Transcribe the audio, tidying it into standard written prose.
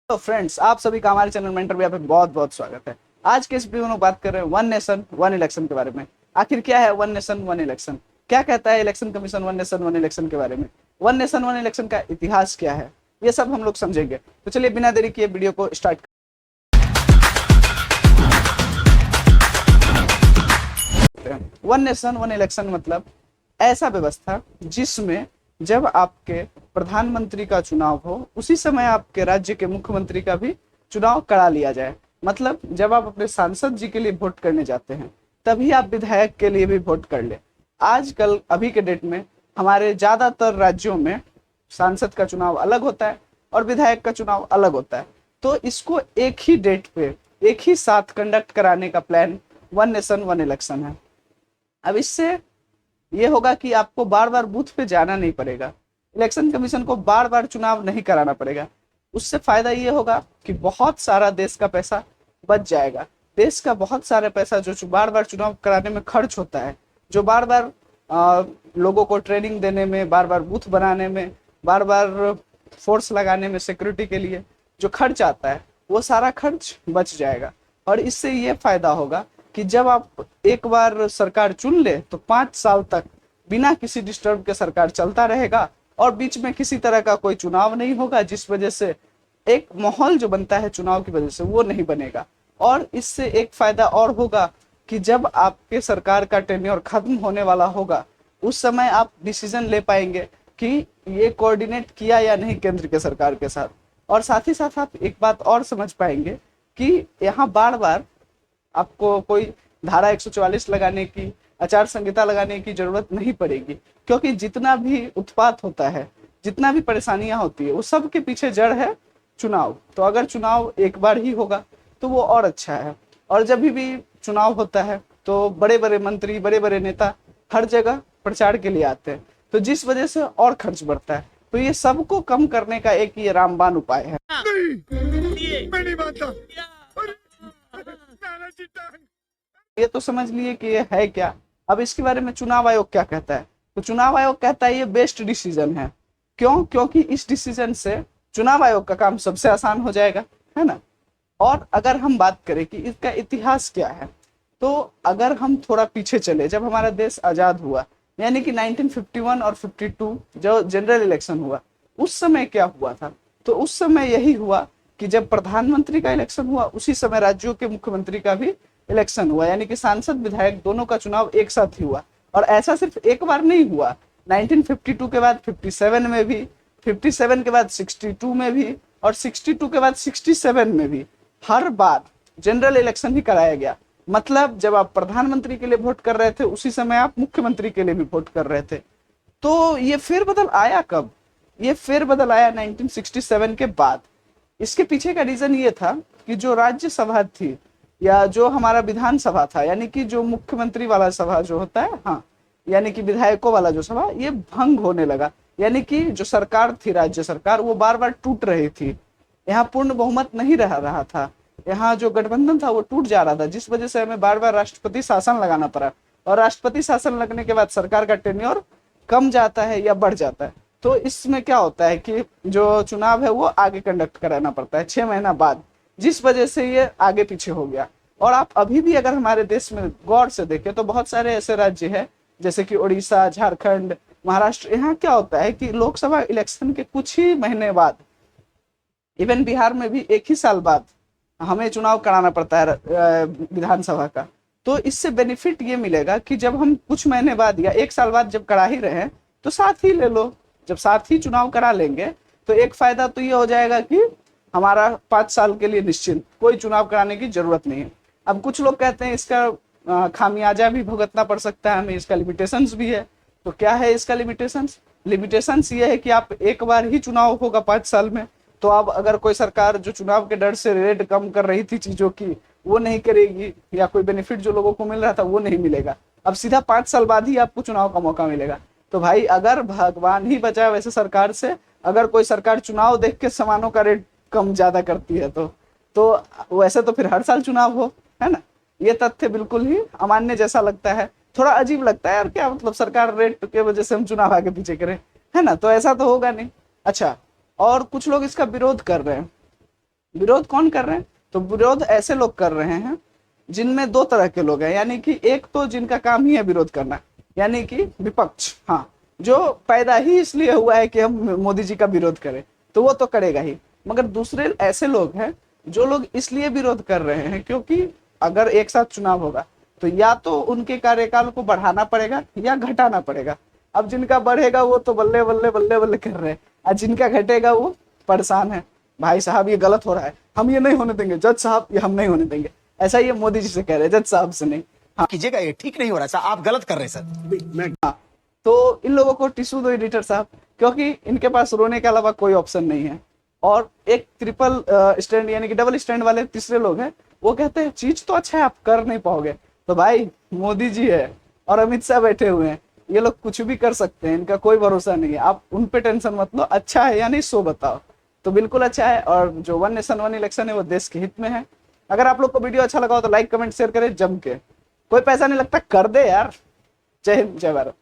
तो फ्रेंड्स, आप सभी का हमारे चैनल मेंटर भैया पे बहुत बहुत स्वागत है। आज के इस वीडियो में बात कर रहे हैं वन नेशन वन इलेक्शन के बारे में। आखिर क्या है वन नेशन वन इलेक्शन, क्या कहता है election commission one nation one election के बारे में, वन नेशन वन इलेक्शन का इतिहास क्या है, ये सब हम लोग समझेंगे। तो चलिए बिना देरी किए वीडियो को स्टार्ट करते हैं। वन नेशन वन इलेक्शन मतलब ऐसा व्यवस्था जिसमें जब आपके प्रधानमंत्री का चुनाव हो उसी समय आपके राज्य के मुख्यमंत्री का भी चुनाव करा लिया जाए। मतलब जब आप अपने सांसद जी के लिए वोट करने जाते हैं तभी आप विधायक के लिए भी वोट कर ले। आजकल अभी के डेट में हमारे ज्यादातर राज्यों में सांसद का चुनाव अलग होता है और विधायक का चुनाव अलग होता है। तो इसको एक ही डेट पे एक ही साथ कंडक्ट कराने का plan one nation one election है। अब इससे ये होगा कि आपको बार बार बूथ पे जाना नहीं पड़ेगा, इलेक्शन कमीशन को बार बार चुनाव नहीं कराना पड़ेगा। उससे फायदा ये होगा कि बहुत सारा देश का पैसा बच जाएगा। देश का बहुत सारा पैसा जो बार बार चुनाव कराने में खर्च होता है, जो बार बार लोगों को ट्रेनिंग देने में, बार बार बूथ बनाने में, बार बार फोर्स लगाने में सिक्योरिटी के लिए जो खर्च आता है वो सारा खर्च बच जाएगा। और इससे ये फायदा होगा कि जब आप एक बार सरकार चुन ले तो 5 साल तक बिना किसी डिस्टर्ब के सरकार चलता रहेगा और बीच में किसी तरह का कोई चुनाव नहीं होगा, जिस वजह से एक माहौल जो बनता है चुनाव की वजह से वो नहीं बनेगा। और इससे एक फायदा और होगा कि जब आपके सरकार का टेन्योर खत्म होने वाला होगा उस समय आप डिसीजन ले पाएंगे कि ये कोऑर्डिनेट किया या नहीं केंद्र के सरकार के साथ। और साथ ही साथ आप एक बात और समझ पाएंगे कि यहाँ बार बार आपको कोई धारा 144 लगाने की, आचार संहिता लगाने की जरूरत नहीं पड़ेगी, क्योंकि जितना भी उत्पात होता है, जितना भी परेशानियां होती है, वो सब के पीछे जड़ है चुनाव। तो अगर चुनाव एक बार ही होगा तो वो और अच्छा है। और जब भी चुनाव होता है तो बड़े बड़े मंत्री, बड़े बड़े नेता हर जगह प्रचार के लिए आते हैं, तो जिस वजह से और खर्च बढ़ता है। तो ये सबको कम करने का एक ये रामबाण उपाय है। मैं नहीं मानता। ये तो समझ लिए कि ये है क्या। अब इसके बारे में चुनाव आयोग क्या कहता है? तो चुनाव आयोग कहता है ये बेस्ट डिसीजन है। क्यों? क्योंकि इस डिसीजन से चुनाव आयोग का काम सबसे आसान हो जाएगा, है ना। और अगर हम बात करें कि इसका इतिहास क्या है, तो अगर हम थोड़ा पीछे चले, जब हमारा देश आजाद हुआ यानी कि 1951 और 52 जो जनरल इलेक्शन हुआ, उस समय क्या हुआ था? तो उस समय यही हुआ कि जब प्रधानमंत्री का इलेक्शन हुआ उसी समय राज्यों के मुख्यमंत्री का भी इलेक्शन हुआ, यानी कि सांसद विधायक दोनों का चुनाव एक साथ ही हुआ। और ऐसा सिर्फ एक बार नहीं हुआ, 1952 के बाद 57 में भी, 57 के बाद 62 में भी, और 62 के बाद 67 में भी हर बार जनरल इलेक्शन ही कराया गया। मतलब जब आप प्रधानमंत्री के लिए वोट कर रहे थे उसी समय आप मुख्यमंत्री के लिए भी वोट कर रहे थे। तो ये फेरबदल आया कब? ये फेरबदल आया 1967 के बाद। इसके पीछे का रीजन ये था कि जो राज्यसभा थी या जो हमारा विधानसभा था, यानी कि जो मुख्यमंत्री वाला सभा जो होता है, हाँ, यानी कि विधायकों वाला जो सभा, ये भंग होने लगा। यानी कि जो सरकार थी, राज्य सरकार, वो बार बार टूट रही थी। यहाँ पूर्ण बहुमत नहीं रह रहा था, यहाँ जो गठबंधन था वो टूट जा रहा था, जिस वजह से हमें बार बार राष्ट्रपति शासन लगाना पड़ा। और राष्ट्रपति शासन लगने के बाद सरकार का टेन्योर कम जाता है या बढ़ जाता है। तो इसमें क्या होता है कि जो चुनाव है वो आगे कंडक्ट कराना पड़ता है 6 महीना बाद, जिस वजह से ये आगे पीछे हो गया। और आप अभी भी अगर हमारे देश में गौर से देखें तो बहुत सारे ऐसे राज्य हैं जैसे कि उड़ीसा, झारखंड, महाराष्ट्र, यहाँ क्या होता है कि लोकसभा इलेक्शन के कुछ ही महीने बाद, इवन बिहार में भी एक ही साल बाद हमें चुनाव कराना पड़ता है विधानसभा का। तो इससे बेनिफिट ये मिलेगा कि जब हम कुछ महीने बाद या एक साल बाद जब करा ही रहे हैं तो साथ ही ले लो। जब साथ ही चुनाव करा लेंगे तो एक फायदा तो ये हो जाएगा कि हमारा 5 साल के लिए निश्चिंत, कोई चुनाव कराने की जरूरत नहीं है। अब कुछ लोग कहते हैं इसका खामियाजा भी भुगतना पड़ सकता है हमें, इसका लिमिटेशंस भी है। तो क्या है इसका लिमिटेशंस? लिमिटेशंस ये है कि आप एक बार ही चुनाव होगा 5 साल में, तो अब अगर कोई सरकार जो चुनाव के डर से रेट कम कर रही थी चीजों की, वो नहीं करेगी, या कोई बेनिफिट जो लोगों को मिल रहा था वो नहीं मिलेगा। अब सीधा 5 साल बाद ही आपको चुनाव का मौका मिलेगा। तो भाई अगर भगवान ही बचाए वैसे सरकार से, अगर कोई सरकार चुनाव देख के सामानों का रेट कम ज्यादा करती है तो वैसे तो फिर हर साल चुनाव हो, है ना। ये तथ्य बिल्कुल ही अमान्य जैसा लगता है, थोड़ा अजीब लगता है यार, क्या मतलब सरकार रेट के वजह से हम चुनाव आगे पीछे करें, है ना। तो ऐसा तो होगा नहीं। अच्छा, और कुछ लोग इसका विरोध कर रहे हैं विरोध कौन कर रहे हैं? तो विरोध ऐसे लोग कर रहे हैं जिनमें दो तरह के लोग हैं, यानी कि एक तो जिनका काम ही है विरोध करना, यानी कि विपक्ष, हाँ, जो पैदा ही इसलिए हुआ है कि हम मोदी जी का विरोध करें, तो वो तो करेगा ही। मगर दूसरे ऐसे लोग हैं जो लोग इसलिए विरोध कर रहे हैं क्योंकि अगर एक साथ चुनाव होगा तो या तो उनके कार्यकाल को बढ़ाना पड़ेगा या घटाना पड़ेगा। अब जिनका बढ़ेगा वो तो बल्ले बल्ले बल्ले बल्ले कर रहे हैं, और जिनका घटेगा वो परेशान है, भाई साहब ये गलत हो रहा है, हम ये नहीं होने देंगे, जज साहब ये हम नहीं होने देंगे। ऐसा ये मोदी जी से कह रहे हैं, जज साहब से नहीं। हाँ कीजिएगा, ये ठीक नहीं हो रहा सर, आप गलत कर रहे हैं सर। हाँ, तो इन लोगों को टिश्यू दो एडिटर साहब, क्योंकि इनके पास रोने के अलावा कोई ऑप्शन नहीं है। और एक ट्रिपल स्टैंड यानी कि डबल स्टैंड वाले तीसरे लोग हैं, वो कहते हैं चीज तो अच्छा है, आप कर नहीं पाओगे। तो भाई मोदी जी है और अमित शाह बैठे हुए हैं, ये लोग कुछ भी कर सकते हैं, इनका कोई भरोसा नहीं है। आप उन पे टेंशन मत लो, अच्छा है या नहीं सो बताओ। तो बिल्कुल अच्छा है, और जो वन नेशन वन इलेक्शन है वो देश के हित में है। अगर आप लोग को वीडियो अच्छा लगा हो तो लाइक कमेंट शेयर करें जम के, कोई पैसा नहीं लगता, कर दे यार। जय हिंद जय भारत।